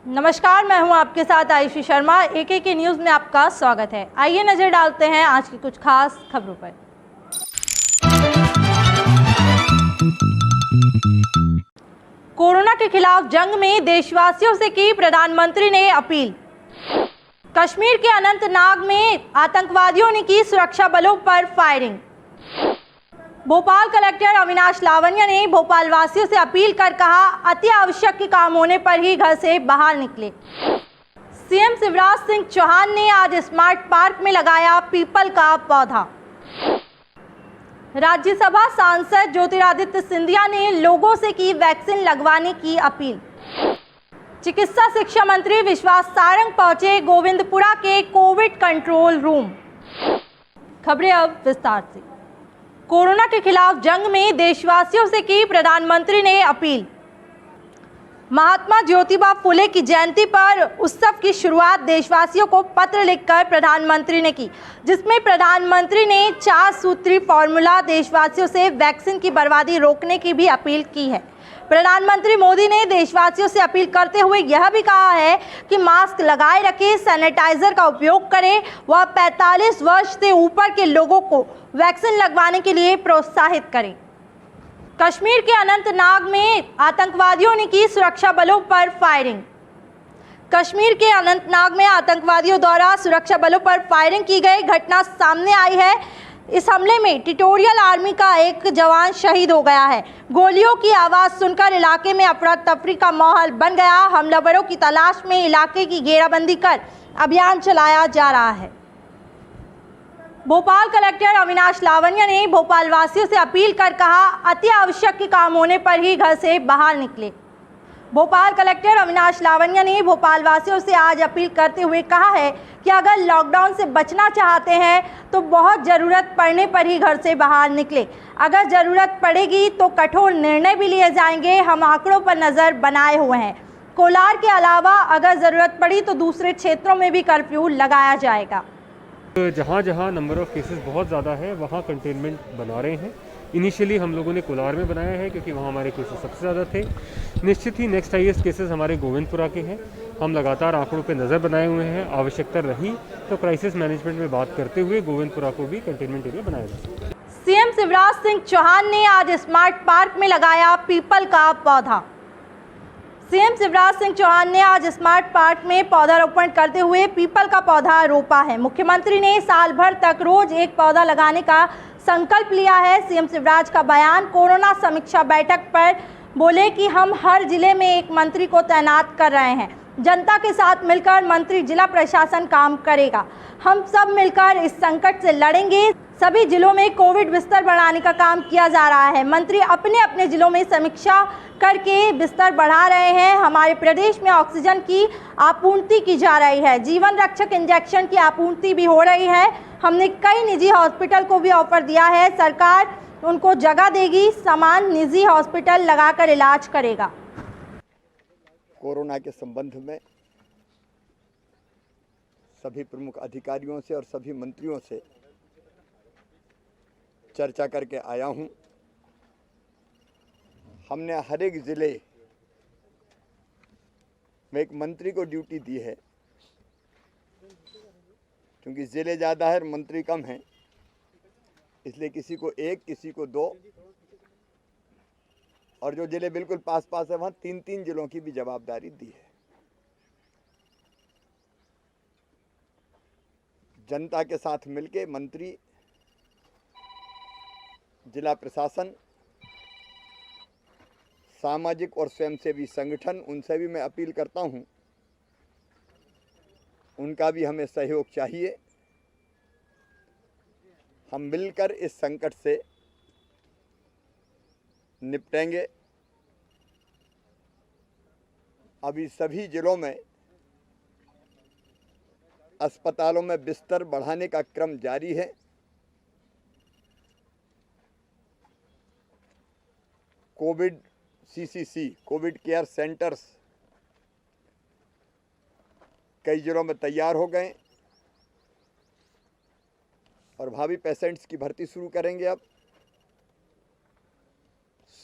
नमस्कार, मैं हूं आपके साथ आयुषी शर्मा। एके के न्यूज़ में आपका स्वागत है। आइए नजर डालते हैं आज की कुछ खास खबरों पर। कोरोना के खिलाफ जंग में देशवासियों से की प्रधानमंत्री ने अपील। कश्मीर के अनंतनाग में आतंकवादियों ने की सुरक्षा बलों पर फायरिंग। भोपाल कलेक्टर अविनाश लावनिया ने भोपाल वासियों से अपील कर कहा, अति आवश्यक के काम होने पर ही घर से बाहर निकले। सीएम शिवराज सिंह चौहान ने आज स्मार्ट पार्क में लगाया पीपल का पौधा। राज्यसभा सांसद ज्योतिरादित्य सिंधिया ने लोगों से की वैक्सीन लगवाने की अपील। चिकित्सा शिक्षा मंत्री विश्वास सारंग पहुंचे गोविंदपुरा के कोविड कंट्रोल रूम। खबरें अब विस्तार से। कोरोना के खिलाफ जंग में देशवासियों से की प्रधानमंत्री ने अपील। महात्मा ज्योतिबा फुले की जयंती पर उत्सव की शुरुआत देशवासियों को पत्र लिखकर प्रधानमंत्री ने की, जिसमें प्रधानमंत्री ने 4 सूत्री फॉर्मूला देशवासियों से वैक्सीन की बर्बादी रोकने की भी अपील की है। प्रधानमंत्री मोदी ने देशवासियों से अपील करते हुए यह भी कहा है कि मास्क लगाए रखें, सैनिटाइजर का उपयोग करें व 45 वर्ष से ऊपर के लोगों को वैक्सीन लगवाने के लिए प्रोत्साहित करें। कश्मीर के अनंतनाग में आतंकवादियों ने की सुरक्षा बलों पर फायरिंग। कश्मीर के अनंतनाग में आतंकवादियों द्वारा सुरक्षा बलों पर फायरिंग की गई घटना सामने आई है। इस हमले में टेरिटोरियल आर्मी का एक जवान शहीद हो गया है। गोलियों की आवाज़ सुनकर इलाके में अफरा तफरी का माहौल बन गया। हमलावरों की तलाश में इलाके की घेराबंदी कर अभियान चलाया जा रहा है। भोपाल कलेक्टर अविनाश लावनिया ने भोपाल वासियों से अपील कर कहा, अति आवश्यक के काम होने पर ही घर से बाहर निकले। भोपाल कलेक्टर अविनाश लावनिया ने भोपाल वासियों से आज अपील करते हुए कहा है कि अगर लॉकडाउन से बचना चाहते हैं तो बहुत ज़रूरत पड़ने पर ही घर से बाहर निकले। अगर ज़रूरत पड़ेगी तो कठोर निर्णय भी लिए जाएंगे। हम आंकड़ों पर नज़र बनाए हुए हैं। कोलार के अलावा अगर ज़रूरत पड़ी तो दूसरे क्षेत्रों में भी कर्फ्यू लगाया जाएगा। जहाँ जहाँ नंबर ऑफ़ केसेस बहुत ज़्यादा है वहाँ कंटेनमेंट बना रहे हैं। इनिशियली हम लोगों ने कोलार में बनाया है क्योंकि वहाँ हमारे केसेस सबसे ज़्यादा थे। निश्चित ही नेक्स्ट हाईएस्ट केसेस हमारे गोविंदपुरा के हैं। हम लगातार आंकड़ों पे नज़र बनाए हुए हैं। आवश्यकता रही तो क्राइसिस मैनेजमेंट में बात करते हुए गोविंदपुरा को भी कंटेनमेंट एरिया बनाया जाए। सीएम शिवराज सिंह चौहान ने आज स्मार्ट पार्क में लगाया पीपल का पौधा। सीएम शिवराज सिंह चौहान ने आज स्मार्ट पार्क में पौधारोपण करते हुए पीपल का पौधा रोपा है। मुख्यमंत्री ने साल भर तक रोज एक पौधा लगाने का संकल्प लिया है। सीएम शिवराज का बयान कोरोना समीक्षा बैठक पर बोले कि हम हर जिले में एक मंत्री को तैनात कर रहे हैं। जनता के साथ मिलकर मंत्री जिला प्रशासन काम करेगा। हम सब मिलकर इस संकट से लड़ेंगे। सभी जिलों में कोविड बिस्तर बढ़ाने का काम किया जा रहा है। मंत्री अपने अपने जिलों में समीक्षा करके बिस्तर बढ़ा रहे हैं। हमारे प्रदेश में ऑक्सीजन की आपूर्ति की जा रही है। जीवन रक्षक इंजेक्शन की आपूर्ति भी हो रही है। हमने कई निजी हॉस्पिटल को भी ऑफर दिया है। सरकार उनको जगह देगी, समान निजी हॉस्पिटल लगाकर इलाज करेगा। कोरोना के संबंध में सभी प्रमुख अधिकारियों से और सभी मंत्रियों से चर्चा करके आया हूं। हमने हर एक ज़िले में एक मंत्री को ड्यूटी दी है, क्योंकि ज़िले ज़्यादा है और मंत्री कम हैं, इसलिए किसी को 1 किसी को 2 और जो ज़िले बिल्कुल पास पास है वहाँ 3-3 जिलों की भी जवाबदारी दी है। जनता के साथ मिलके मंत्री, जिला प्रशासन, सामाजिक और स्वयंसेवी संगठन, उनसे भी मैं अपील करता हूं, उनका भी हमें सहयोग चाहिए। हम मिलकर इस संकट से निपटेंगे। अभी सभी जिलों में अस्पतालों में बिस्तर बढ़ाने का क्रम जारी है। Covid CCC Covid care centres कई जिलों में तैयार हो गए और भावी पेशेंट्स की भर्ती शुरू करेंगे। अब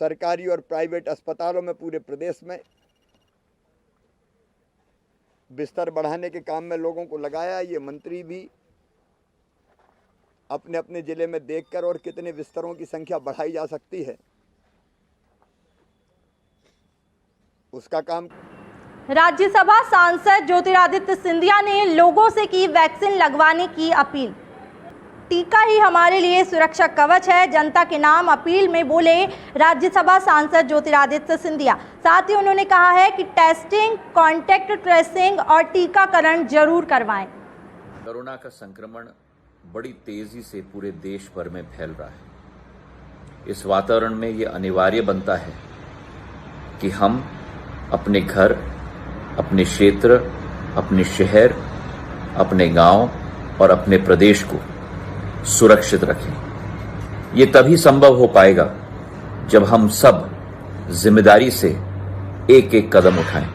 सरकारी और प्राइवेट अस्पतालों में पूरे प्रदेश में बिस्तर बढ़ाने के काम में लोगों को लगाया। ये मंत्री भी अपने अपने ज़िले में देखकर और कितने बिस्तरों की संख्या बढ़ाई जा सकती है उसका काम। राज्यसभा सांसद ज्योतिरादित्य सिंधिया ने लोगों से की वैक्सीन लगवाने की अपील। टीका ही हमारे लिए सुरक्षा कवच है, जनता के नाम अपील में बोले राज्यसभा सांसद ज्योतिरादित्य सिंधिया। साथ ही उन्होंने कहा है कि टेस्टिंग, कॉन्टैक्ट ट्रेसिंग और टीकाकरण जरूर करवाएं। कोरोना का संक्रमण बड़ी तेजी से पूरे देश भर में फैल रहा है। इस वातावरण में ये अनिवार्य बनता है कि हम अपने घर, अपने क्षेत्र, अपने शहर, अपने गांव और अपने प्रदेश को सुरक्षित रखें। ये तभी संभव हो पाएगा जब हम सब जिम्मेदारी से एक एक कदम उठाएं।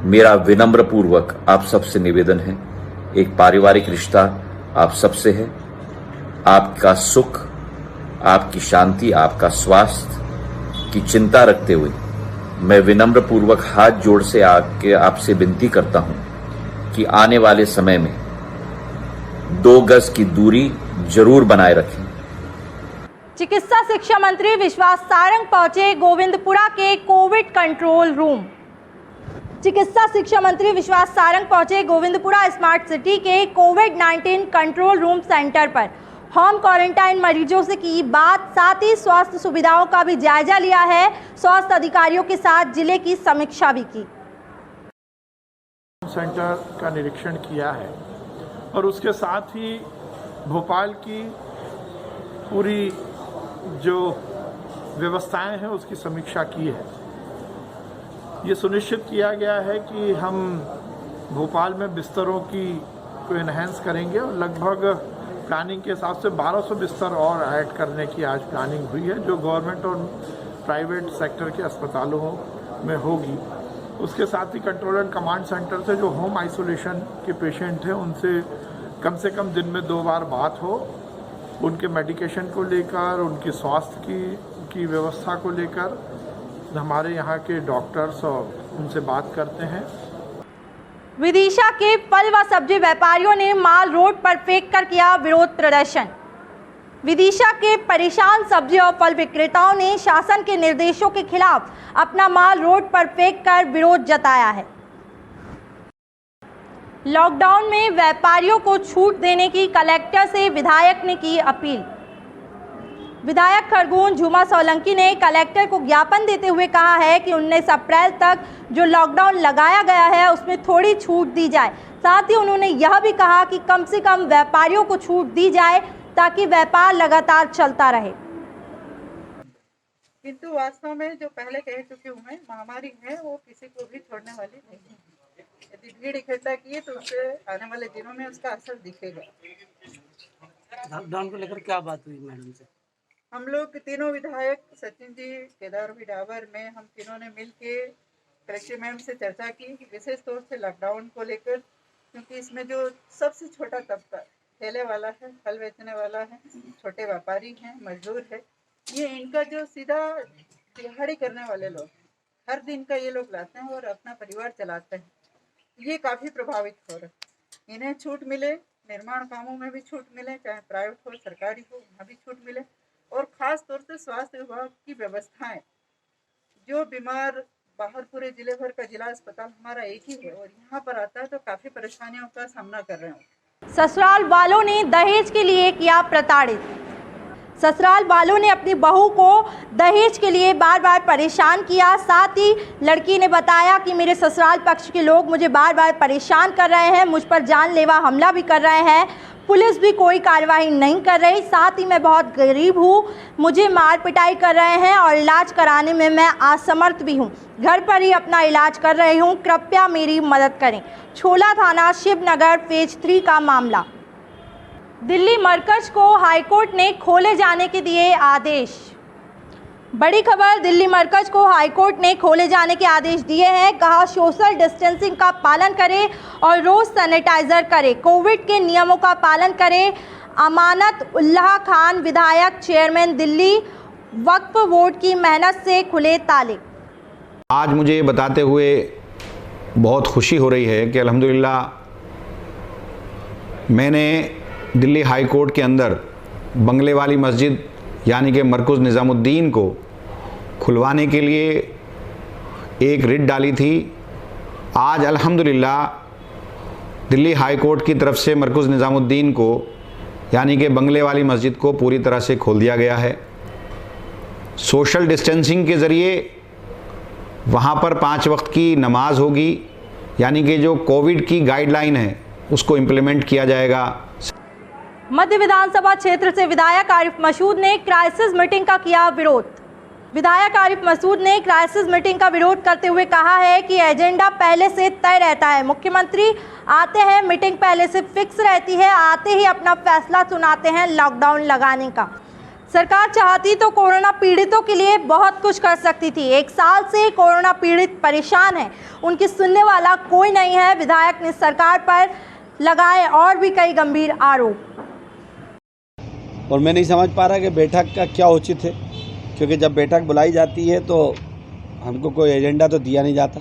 मेरा विनम्र पूर्वक आप सबसे निवेदन है, एक पारिवारिक रिश्ता आप सबसे है। आपका सुख, आपकी शांति, आपका स्वास्थ्य की चिंता रखते हुए मैं विनम्र पूर्वक हाथ जोड़ से आपसे विनती करता हूं कि आने वाले समय में 2 गज की दूरी जरूर बनाए रखें। चिकित्सा शिक्षा मंत्री विश्वास सारंग पहुंचे गोविंदपुरा के कोविड कंट्रोल रूम। चिकित्सा शिक्षा मंत्री विश्वास सारंग पहुंचे गोविंदपुरा स्मार्ट सिटी के कोविड-19 कंट्रोल रूम सेंटर पर। होम क्वारंटाइन मरीजों से की बात, साथ ही स्वास्थ्य सुविधाओं का भी जायजा लिया है। स्वास्थ्य अधिकारियों के साथ जिले की समीक्षा भी की। सेंटर का निरीक्षण किया है और उसके साथ ही भोपाल की पूरी जो व्यवस्थाएं हैं उसकी समीक्षा की है। ये सुनिश्चित किया गया है कि हम भोपाल में बिस्तरों को एनहेंस करेंगे और लगभग प्लानिंग के हिसाब से 1200 बिस्तर और ऐड करने की आज प्लानिंग हुई है, जो गवर्नमेंट और प्राइवेट सेक्टर के अस्पतालों में होगी। उसके साथ ही कंट्रोल एंड कमांड सेंटर से जो होम आइसोलेशन के पेशेंट हैं उनसे कम से कम दिन में 2 बार बात हो, उनके मेडिकेशन को लेकर, उनकी स्वास्थ्य की व्यवस्था को लेकर हमारे यहाँ के डॉक्टर्स और उनसे बात करते हैं। विदिशा के फल व सब्जी व्यापारियों ने माल रोड पर फेंक कर किया विरोध प्रदर्शन। विदिशा के परेशान सब्जी और फल विक्रेताओं ने शासन के निर्देशों के खिलाफ अपना माल रोड पर फेंक कर विरोध जताया है। लॉकडाउन में व्यापारियों को छूट देने की कलेक्टर से विधायक ने की अपील। विधायक खरगोन झूमा सोलंकी ने कलेक्टर को ज्ञापन देते हुए कहा है कि 19 अप्रैल तक जो लॉकडाउन लगाया गया है उसमें थोड़ी छूट दी जाए। साथ ही उन्होंने यह भी कहा कि कम से कम व्यापारियों को छूट दी जाए ताकि व्यापार लगातार चलता रहे। किंतु वास्तव में जो पहले कह चुके हुए महामारी है वो किसी को भी छोड़ने वाली नहीं है। यदि भीड़ इकट्ठा किए तो उससे आने वाले दिनों में उसका असर दिखेगा। लॉकडाउन को लेकर क्या बात हुई मैडम से? हम लोग तीनों विधायक सचिन जी, केदार डाबर में हम तीनों ने मिल के कलेक्टर मैम से चर्चा की, विशेष तौर से लॉकडाउन को लेकर, क्योंकि इसमें जो सबसे छोटा तबका ठेले वाला है, फल बेचने वाला है, छोटे व्यापारी हैं, मजदूर है, ये इनका जो सीधा दिहाड़ी करने वाले लोग हर दिन का ये लोग लाते हैं और अपना परिवार चलाते हैं, ये काफ़ी प्रभावित हो रहे हैं। इन्हें छूट मिले, निर्माण कामों में भी छूट मिले, चाहे प्राइवेट हो सरकारी हो, वहाँ भी छूट मिले। और ख़ास तौर से स्वास्थ्य विभाग की व्यवस्थाएं, जो बीमार बाहर पूरे जिले भर का जिला अस्पताल हमारा एक ही है और यहाँ पर आता है तो काफ़ी परेशानियों का सामना कर रहे हैं। ससुराल वालों ने दहेज के लिए किया प्रताड़ित। ससुराल वालों ने अपनी बहू को दहेज के लिए बार बार परेशान किया। साथ ही लड़की ने बताया कि मेरे ससुराल पक्ष के लोग मुझे बार बार परेशान कर रहे हैं, मुझ पर जानलेवा हमला भी कर रहे हैं, पुलिस भी कोई कार्रवाई नहीं कर रही। साथ ही मैं बहुत गरीब हूँ, मुझे मार पिटाई कर रहे हैं और इलाज कराने में मैं असमर्थ भी हूँ। घर पर ही अपना इलाज कर रही हूँ, कृपया मेरी मदद करें। छोला थाना शिवनगर फेज 3 का मामला। दिल्ली मरकज को हाईकोर्ट ने खोले जाने के दिए आदेश। बड़ी खबर, दिल्ली मरकज को हाईकोर्ट ने खोले जाने के आदेश दिए हैं। कहा सोशल डिस्टेंसिंग का पालन करें और रोज सैनिटाइजर करें, कोविड के नियमों का पालन करें। अमानत उल्लाह खान विधायक, चेयरमैन दिल्ली वक्फ बोर्ड की मेहनत से खुले ताले। आज मुझे ये बताते हुए बहुत खुशी हो रही है कि अल्हम्दुलिल्लाह मैंने दिल्ली हाई कोर्ट के अंदर बंगले वाली मस्जिद यानी कि मरकज़ निज़ामुद्दीन को खुलवाने के लिए एक रिट डाली थी। आज अल्हम्दुलिल्लाह दिल्ली हाई कोर्ट की तरफ से मरकज़ निज़ामुद्दीन को यानी कि बंगले वाली मस्जिद को पूरी तरह से खोल दिया गया है। सोशल डिस्टेंसिंग के ज़रिए वहाँ पर 5 वक्त की नमाज होगी, यानी कि जो कोविड की गाइडलाइन है उसको इम्प्लीमेंट किया जाएगा। मध्य विधानसभा क्षेत्र से विधायक आरिफ मसूद ने क्राइसिस मीटिंग का किया विरोध। विधायक आरिफ मसूद ने क्राइसिस मीटिंग का विरोध करते हुए कहा है कि एजेंडा पहले से तय रहता है। मुख्यमंत्री आते हैं, मीटिंग पहले से फिक्स रहती है, आते ही अपना फैसला सुनाते हैं लॉकडाउन लगाने का। सरकार चाहती तो कोरोना पीड़ितों के लिए बहुत कुछ कर सकती थी। 1 साल से कोरोना पीड़ित परेशान हैं, उनकी सुनने वाला कोई नहीं है। विधायक ने सरकार पर लगाए और भी कई गंभीर आरोप। और मैं नहीं समझ पा रहा कि बैठक का क्या उचित है, क्योंकि जब बैठक बुलाई जाती है तो हमको कोई एजेंडा तो दिया नहीं जाता।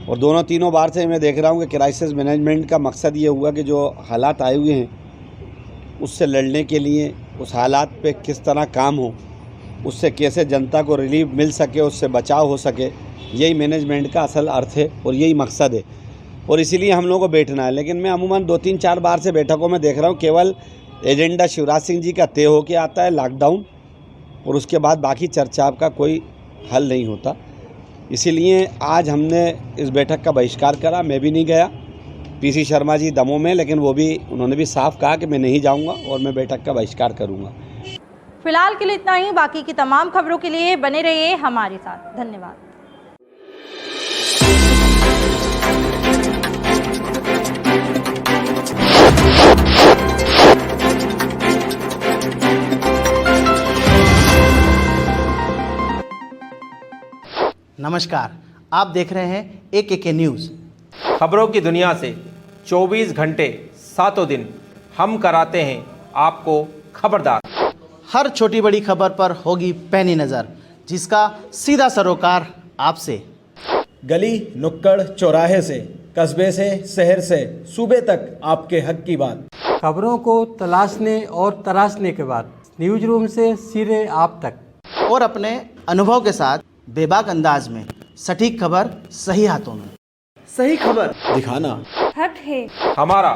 और तीनों बार से मैं देख रहा हूँ कि क्राइसिस मैनेजमेंट का मकसद ये हुआ कि जो हालात आए हुए हैं उससे लड़ने के लिए, उस हालात पे किस तरह काम हो, उससे कैसे जनता को रिलीफ मिल सके, उससे बचाव हो सके, यही मैनेजमेंट का असल अर्थ है और यही मकसद है। और इसीलिए हम लोगों को बैठना है। लेकिन मैं अमूमन 2-3-4 बार से बैठकों में देख रहा हूँ केवल एजेंडा शिवराज सिंह जी का तय होके आता है लॉकडाउन, और उसके बाद बाकी चर्चा का कोई हल नहीं होता। इसीलिए आज हमने इस बैठक का बहिष्कार करा। मैं भी नहीं गया, पीसी शर्मा जी दमों में, लेकिन उन्होंने भी साफ कहा कि मैं नहीं जाऊंगा और मैं बैठक का बहिष्कार करूंगा। फिलहाल के लिए इतना ही। बाकी की तमाम खबरों के लिए बने रहिए हमारे साथ। धन्यवाद। नमस्कार, आप देख रहे हैं AKK न्यूज़। खबरों की दुनिया से 24 घंटे 7 दिन हम कराते हैं आपको खबरदार। हर छोटी बड़ी खबर पर होगी पैनी नज़र, जिसका सीधा सरोकार आपसे। गली नुक्कड़ चौराहे से, कस्बे से, शहर से, सूबे तक आपके हक की बात। खबरों को तलाशने और तराशने के बाद न्यूज रूम से सीधे आप तक, और अपने अनुभव के साथ बेबाक अंदाज में सटीक खबर सही हाथों में। सही खबर दिखाना हक है हमारा।